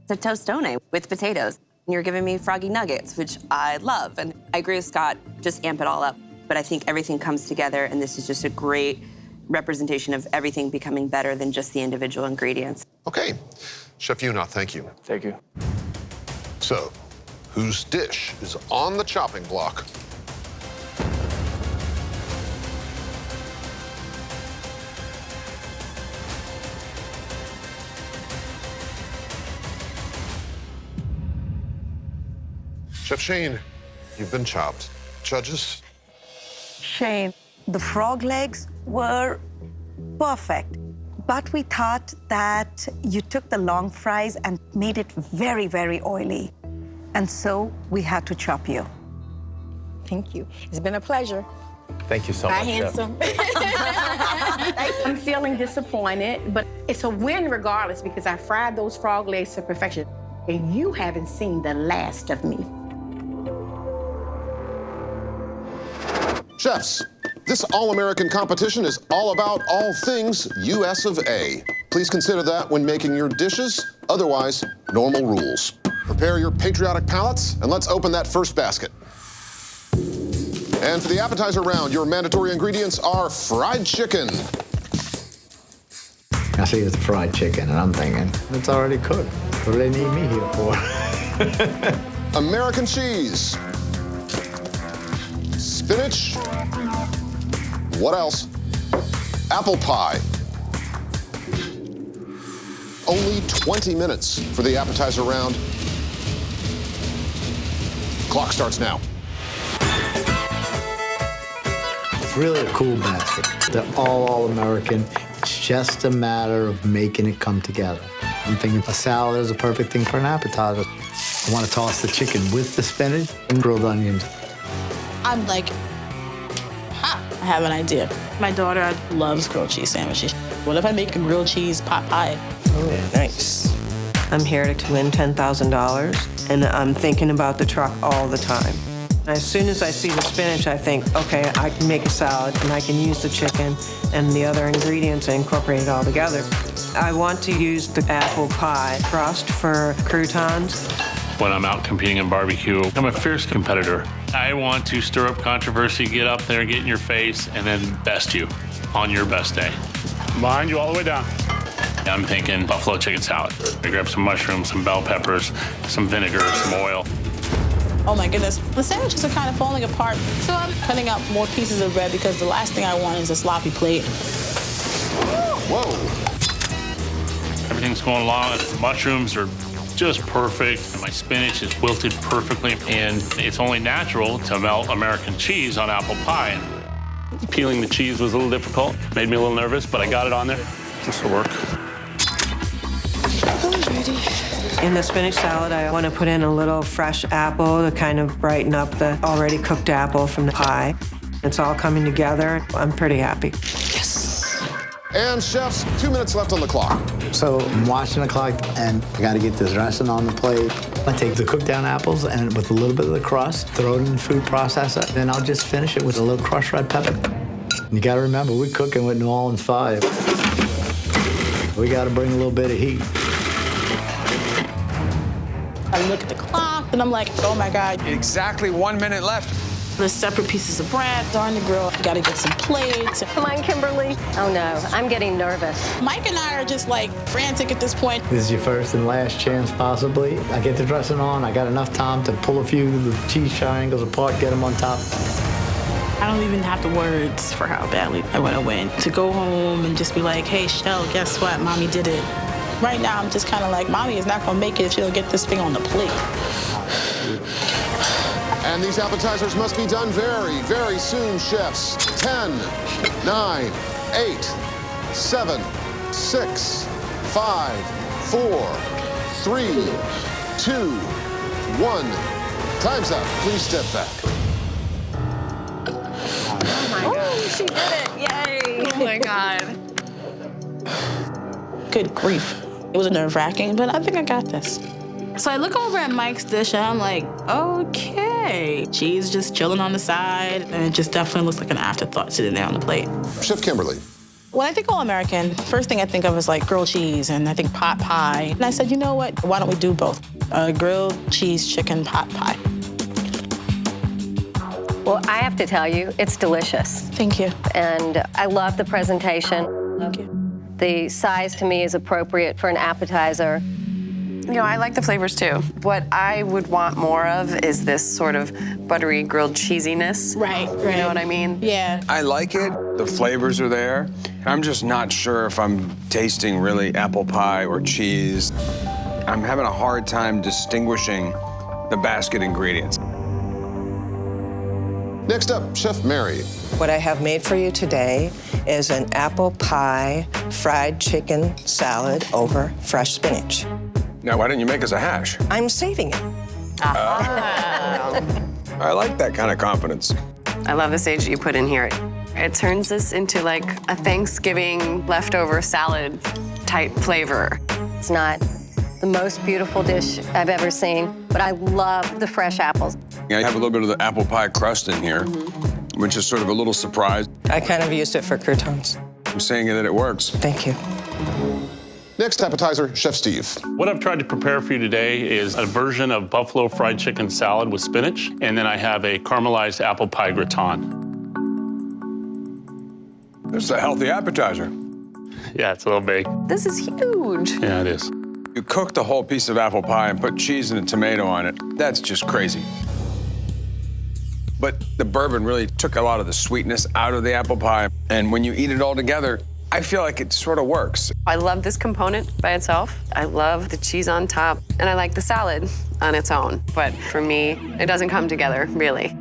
It's a tostone with potatoes. You're giving me froggy nuggets, which I love. And I agree with Scott, just amp it all up. But I think everything comes together, and this is just a great representation of everything becoming better than just the individual ingredients. Okay, Chef Yuna, thank you. Thank you. So, whose dish is on the chopping block? Chef Shane, you've been chopped. Judges? Shane, the frog legs were perfect. But we thought that you took the long fries and made it very, very oily. And so we had to chop you. Thank you. It's been a pleasure. Thank you so Hi, much, handsome. I'm feeling disappointed, but it's a win regardless because I fried those frog legs to perfection, and you haven't seen the last of me. Chefs, this all-American competition is all about all things US of A. Please consider that when making your dishes. Otherwise, normal rules. Prepare your patriotic palates, and let's open that first basket. And for the appetizer round, your mandatory ingredients are fried chicken. I see it's fried chicken, and I'm thinking, it's already cooked. What do they need me here for? American cheese. Spinach. What else? Apple pie. Only 20 minutes for the appetizer round. Clock starts now. It's really a cool basket. They're all American. It's just a matter of making it come together. I'm thinking a salad is a perfect thing for an appetizer. I want to toss the chicken with the spinach and grilled onions. I'm like, I have an idea. My daughter loves grilled cheese sandwiches. What if I make a grilled cheese pot pie? Oh, nice. I'm here to win $10,000, and I'm thinking about the truck all the time. As soon as I see the spinach, I think, okay, I can make a salad, and I can use the chicken and the other ingredients and incorporate it all together. I want to use the apple pie crust for croutons. When I'm out competing in barbecue, I'm a fierce competitor. I want to stir up controversy, get up there, get in your face, and then best you on your best day. Behind you all the way down. I'm thinking buffalo chicken salad. I grab some mushrooms, some bell peppers, some vinegar, some oil. Oh my goodness, the sandwiches are kind of falling apart. So I'm cutting out more pieces of bread because the last thing I want is a sloppy plate. Whoa. Everything's going along. The mushrooms are just perfect. My spinach is wilted perfectly, and it's only natural to melt American cheese on apple pie. Peeling the cheese was a little difficult, made me a little nervous, but I got it on there. This will work. In the spinach salad, I want to put in a little fresh apple to kind of brighten up the already cooked apple from the pie. It's all coming together. I'm pretty happy. And chefs, 2 minutes left on the clock. So I'm watching the clock, and I got to get this dressing on the plate. I take the cooked down apples and with a little bit of the crust, throw it in the food processor, then I'll just finish it with a little crushed red pepper. You got to remember, we're cooking with New Orleans 5. We got to bring a little bit of heat. I look at the clock, and I'm like, oh my God. Exactly 1 minute left. There's separate pieces of bread on the grill. Gotta get some plates. Come on, Kimberly. Oh no, I'm getting nervous. Mike and I are just like frantic at this point. This is your first and last chance, possibly. I get the dressing on. I got enough time to pull a few of the cheese triangles apart, get them on top. I don't even have the words for how badly I want to win. To go home and just be like, hey, Shell, guess what? Mommy did it. Right now, I'm just kind of like, Mommy is not going to make it if she don't get this thing on the plate. And these appetizers must be done very, very soon, chefs. 10, 9, 8, 7, 6, 5, 4, 3, 2, 1. Time's up. Please step back. Oh, she did it. Yay. Oh my God. Good grief. It was nerve-wracking, but I think I got this. So I look over at Mike's dish and I'm like, okay. Cheese just chilling on the side, and it just definitely looks like an afterthought sitting there on the plate. Chef Kimberly. When I think all-American, first thing I think of is like grilled cheese and I think pot pie. And I said, you know what? Why don't we do both? A grilled cheese chicken pot pie. Well, I have to tell you, it's delicious. Thank you. And I love the presentation. Thank you. The size to me is appropriate for an appetizer. You know, I like the flavors too. What I would want more of is this sort of buttery grilled cheesiness. Right. You know what I mean? Yeah. I like it. The flavors are there. I'm just not sure if I'm tasting really apple pie or cheese. I'm having a hard time distinguishing the basket ingredients. Next up, Chef Mary. What I have made for you today is an apple pie fried chicken salad over fresh spinach. Now, why didn't you make us a hash? I'm saving it. I like that kind of confidence. I love the sage you put in here. It turns this into like a Thanksgiving leftover salad type flavor. It's not the most beautiful dish I've ever seen, but I love the fresh apples. I have a little bit of the apple pie crust in here, which is sort of a little surprise. I kind of used it for croutons. I'm saying that it works. Thank you. Next appetizer, Chef Steve. What I've tried to prepare for you today is a version of buffalo fried chicken salad with spinach, and then I have a caramelized apple pie gratin. This is a healthy appetizer. Yeah, it's a little big. This is huge. Yeah, it is. You cook the whole piece of apple pie and put cheese and a tomato on it. That's just crazy. But the bourbon really took a lot of the sweetness out of the apple pie. And when you eat it all together, I feel like it sort of works. I love this component by itself. I love the cheese on top, and I like the salad on its own. But for me, it doesn't come together, really.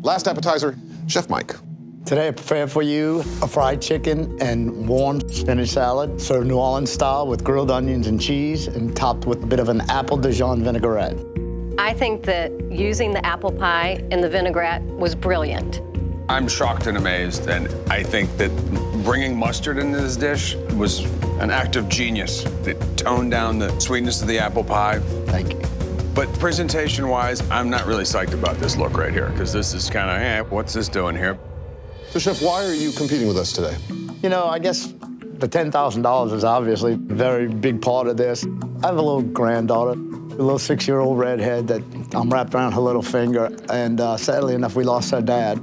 Last appetizer, Chef Mike. Today I prepared for you a fried chicken and warm spinach salad, served New Orleans style with grilled onions and cheese and topped with a bit of an apple Dijon vinaigrette. I think that using the apple pie and the vinaigrette was brilliant. I'm shocked and amazed, and I think that bringing mustard into this dish was an act of genius. It toned down the sweetness of the apple pie. Thank you. But presentation-wise, I'm not really psyched about this look right here, because this is kind of, what's this doing here? So, Chef, why are you competing with us today? You know, I guess the $10,000 is obviously a very big part of this. I have a little granddaughter, a little 6-year-old redhead that I'm wrapped around her little finger, and sadly enough, we lost her dad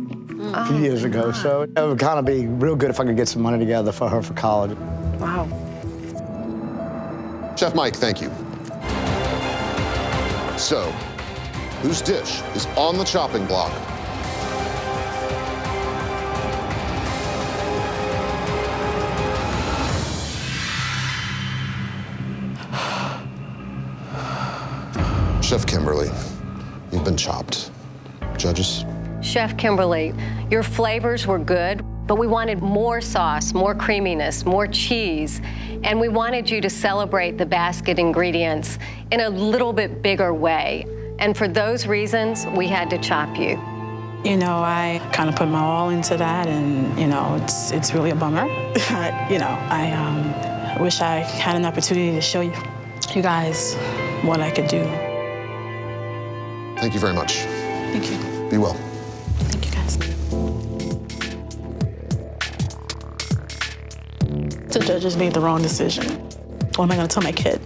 a few years ago, so it would kind of be real good if I could get some money together for her for college. Wow. Chef Mike, thank you. So, whose dish is on the chopping block? Chef Kimberly, you've been chopped. Judges? Chef Kimberly, your flavors were good, but we wanted more sauce, more creaminess, more cheese, and we wanted you to celebrate the basket ingredients in a little bit bigger way. And for those reasons, we had to chop you. You know, I kind of put my all into that, and, you know, it's really a bummer. I wish I had an opportunity to show you guys what I could do. Thank you very much. Thank you. Be well. Thank you, guys. The judges made the wrong decision. What am I going to tell my kid?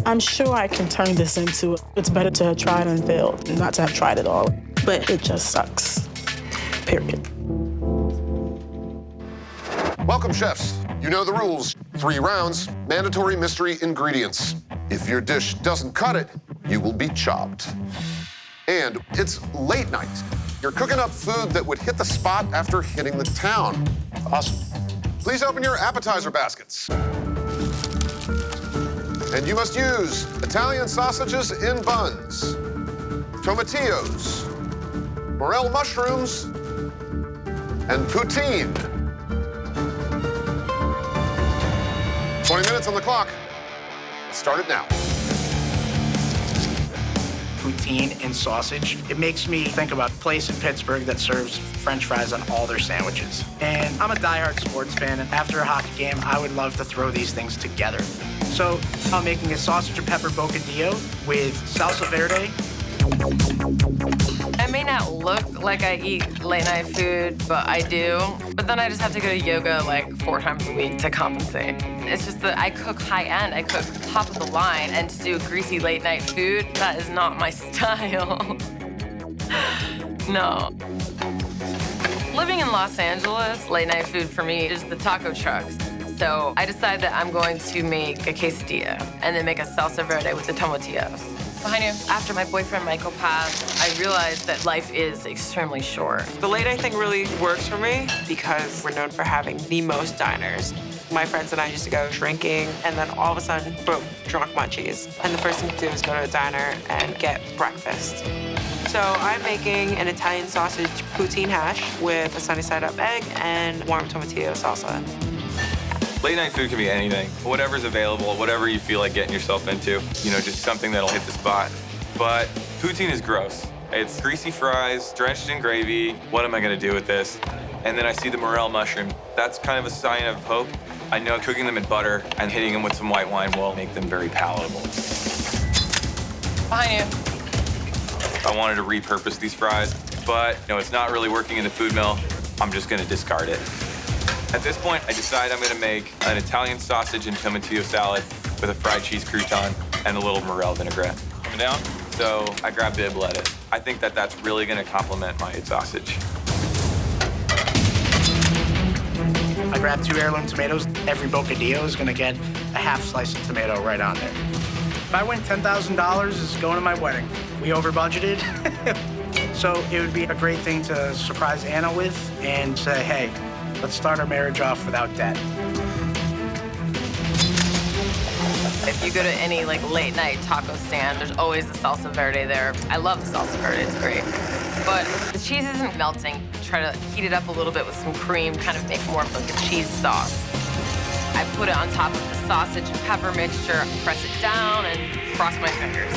I'm sure I can turn this into, it's better to have tried and failed than not to have tried at all. But it just sucks, period. Welcome, chefs. You know the rules. 3 rounds, mandatory mystery ingredients. If your dish doesn't cut it, you will be chopped. And it's late night. You're cooking up food that would hit the spot after hitting the town. Awesome. Please open your appetizer baskets. And you must use Italian sausages in buns, tomatillos, morel mushrooms, and poutine. 20 minutes on the clock. Start it now. Poutine and sausage. It makes me think about a place in Pittsburgh that serves French fries on all their sandwiches. And I'm a diehard sports fan, and after a hockey game, I would love to throw these things together. So I'm making a sausage and pepper bocadillo with salsa verde. I may not look like I eat late night food, but I do. But then I just have to go to yoga like 4 times a week to compensate. It's just that I cook high end, I cook top of the line, and to do greasy late night food, that is not my style. No. Living in Los Angeles, late night food for me is the taco trucks. So I decided that I'm going to make a quesadilla and then make a salsa verde with the tomatillos. Behind you. After my boyfriend Michael passed, I realized that life is extremely short. The late night thing really works for me because we're known for having the most diners. My friends and I used to go drinking, and then all of a sudden, boom, drunk munchies. And the first thing to do is go to a diner and get breakfast. So I'm making an Italian sausage poutine hash with a sunny side up egg and warm tomatillo salsa. Late night food can be anything. Whatever's available, whatever you feel like getting yourself into. You know, just something that'll hit the spot. but poutine is gross. It's greasy fries, drenched in gravy. What am I gonna do with this? And then I see the morel mushroom. That's kind of a sign of hope. I know cooking them in butter and hitting them with some white wine will make them very palatable. Behind you. I wanted to repurpose these fries, but it's not really working in the food mill. I'm just gonna discard it. At this point, I decide I'm gonna make an Italian sausage and tomatillo salad with a fried cheese crouton and a little morel vinaigrette. Coming down, so I grab bib lettuce. I think that that's really gonna complement my sausage. I grabbed 2 heirloom tomatoes. Every bocadillo is gonna get a half slice of tomato right on there. If I win $10,000, it's going to my wedding. We over budgeted, so it would be a great thing to surprise Anna with and say, hey, let's start our marriage off without debt. If you go to any late night taco stand, there's always the salsa verde there. I love the salsa verde, it's great. But the cheese isn't melting. Try to heat it up a little bit with some cream, kind of make more of like a cheese sauce. I put it on top of the sausage and pepper mixture, press it down, and cross my fingers.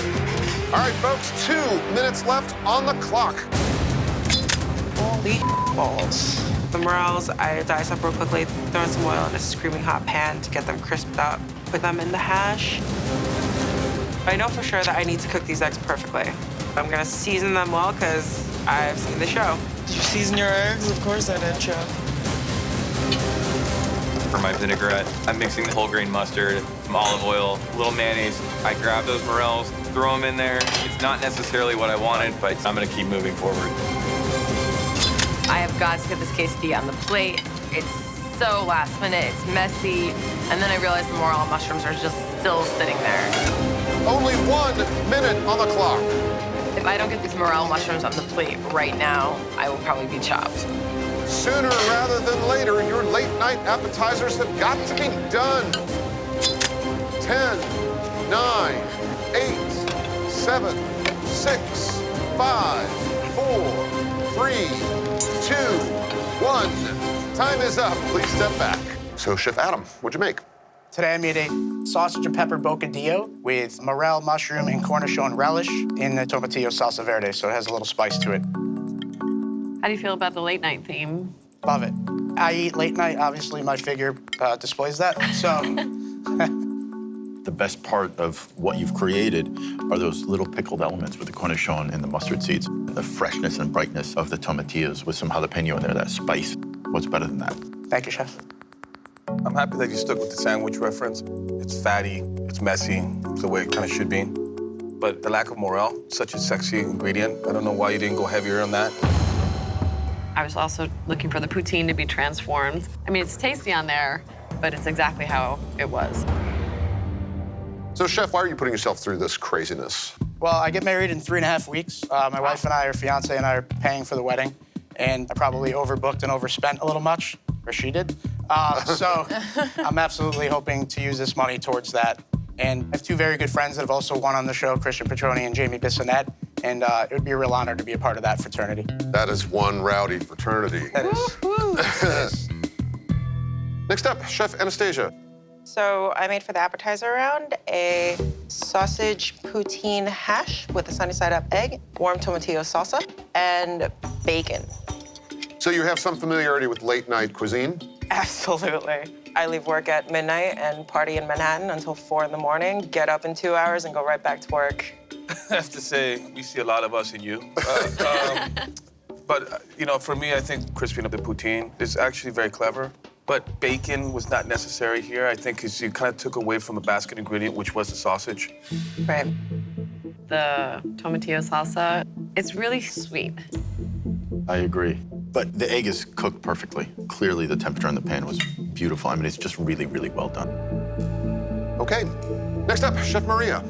All right, folks, 2 minutes left on the clock. Holy balls. The morels, I dice up real quickly, throw in some oil in a screaming hot pan to get them crisped up. Put them in the hash. I know for sure that I need to cook these eggs perfectly. I'm gonna season them well because I've seen the show. Did you season your eggs? Of course I did, Chef. For my vinaigrette, I'm mixing the whole grain mustard, some olive oil, a little mayonnaise. I grab those morels, throw them in there. It's not necessarily what I wanted, but I'm gonna keep moving forward. I have got to get this quesadilla on the plate. It's so last minute, it's messy. And then I realized the morel mushrooms are just still sitting there. Only 1 minute on the clock. If I don't get these morel mushrooms on the plate right now, I will probably be chopped. Sooner rather than later, your late night appetizers have got to be done. 10, 9, 8, 7, 6, 5, 4, 3, 2, 1. Time is up. Please step back. So, Chef Adam, what'd you make? Today I made a sausage and pepper bocadillo with morel, mushroom, and cornichon relish in the tomatillo salsa verde, so it has a little spice to it. How do you feel about the late night theme? Love it. I eat late night. Obviously, my figure displays that, so. The best part of what you've created are those little pickled elements with the cornichon and the mustard seeds, and the freshness and brightness of the tomatillos with some jalapeno in there, that spice. What's better than that? Thank you, Chef. I'm happy that you stuck with the sandwich reference. It's fatty, it's messy, it's the way it kind of should be. But the lack of morel, such a sexy ingredient, I don't know why you didn't go heavier on that. I was also looking for the poutine to be transformed. I mean, it's tasty on there, but it's exactly how it was. So, Chef, why are you putting yourself through this craziness? Well, I get married in 3.5 weeks. My wife and I, our fiance and I, are paying for the wedding, and I probably overbooked and overspent a little much, or she did. So I'm absolutely hoping to use this money towards that. And I have 2 very good friends that have also won on the show, Christian Petroni and Jamie Bissonette, and it would be a real honor to be a part of that fraternity. That is one rowdy fraternity. That is. Next up, Chef Anastasia. So I made for the appetizer round a sausage poutine hash with a sunny side up egg, warm tomatillo salsa, and bacon. So you have some familiarity with late night cuisine? Absolutely. I leave work at midnight and party in Manhattan until 4 in the morning, get up in 2 hours and go right back to work. I have to say, we see a lot of us in you. But, for me, I think crisping up the poutine is actually very clever. But bacon was not necessary here, I think, because you kind of took away from the basket ingredient, which was the sausage. Right. The tomatillo salsa, it's really sweet. I agree. But the egg is cooked perfectly. Clearly, the temperature in the pan was beautiful. I mean, it's just really, really well done. Okay. Next up, Chef Maria.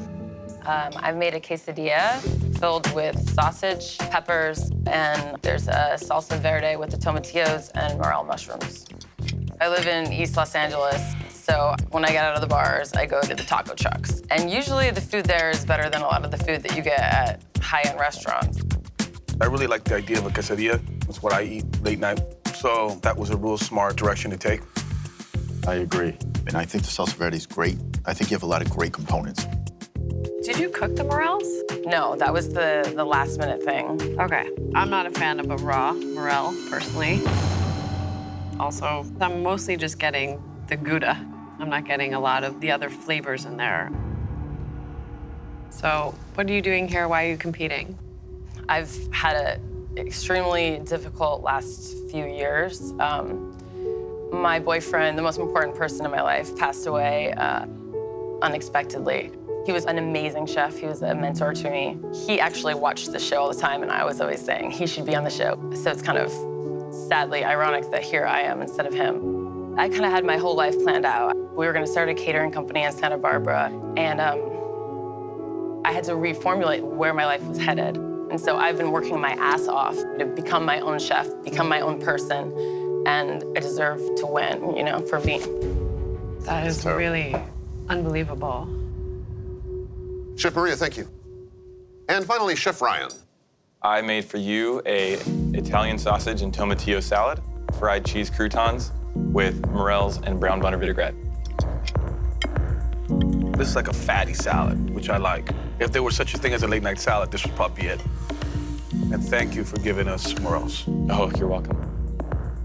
I've made a quesadilla filled with sausage, peppers, and there's a salsa verde with the tomatillos and morel mushrooms. I live in East Los Angeles, so when I get out of the bars, I go to the taco trucks. And usually the food there is better than a lot of the food that you get at high-end restaurants. I really like the idea of a quesadilla. It's what I eat late night. So that was a real smart direction to take. I agree. And I think the salsa verde is great. I think you have a lot of great components. Did you cook the morels? No, that was the last minute thing. Okay, I'm not a fan of a raw morel, personally. Also, I'm mostly just getting the Gouda. I'm not getting a lot of the other flavors in there. So, what are you doing here? Why are you competing? I've had an extremely difficult last few years. My boyfriend, the most important person in my life, passed away unexpectedly. He was an amazing chef. He was a mentor to me. He actually watched the show all the time, and I was always saying he should be on the show. So it's kind of sadly ironic that here I am instead of him. I kind of had my whole life planned out. We were going to start a catering company in Santa Barbara, and I had to reformulate where my life was headed. And so I've been working my ass off to become my own chef, become my own person, and I deserve to win, you know, for me. That is really unbelievable. Chef Maria, thank you. And finally, Chef Ryan. I made for you a Italian sausage and tomatillo salad, fried cheese croutons with morels and brown butter vinaigrette. This is like a fatty salad, which I like. If there were such a thing as a late night salad, this would probably be it. And thank you for giving us morels. Oh, you're welcome.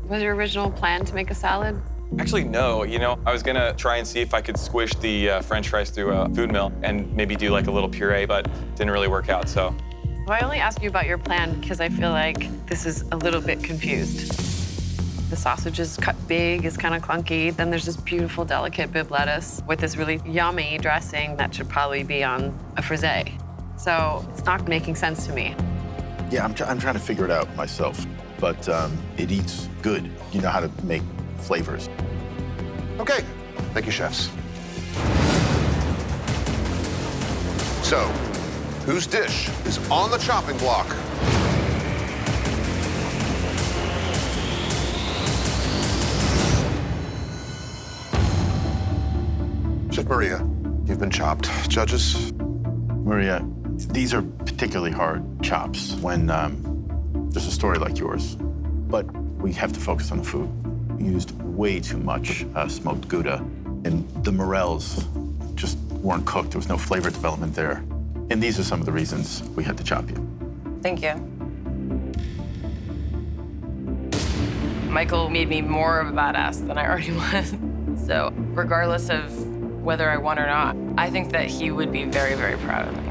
Was your original plan to make a salad? Actually, no. You know, I was gonna try and see if I could squish the French fries through a food mill and maybe do like a little puree, but didn't really work out, so. Well, I only ask you about your plan because I feel like this is a little bit confused. The sausage is cut big, it's kind of clunky. Then there's this beautiful, delicate bib lettuce with this really yummy dressing that should probably be on a frisee. So it's not making sense to me. Yeah, I'm trying to figure it out myself, but it eats good. You know how to make flavors. Okay, thank you, chefs. So, whose dish is on the chopping block? Chef Maria, you've been chopped. Judges? Maria, these are particularly hard chops when there's a story like yours. But we have to focus on the food. We used way too much smoked Gouda, and the morels just weren't cooked. There was no flavor development there. And these are some of the reasons we had to chop you. Thank you. Michael made me more of a badass than I already was. So regardless of whether I won or not, I think that he would be very, very proud of me.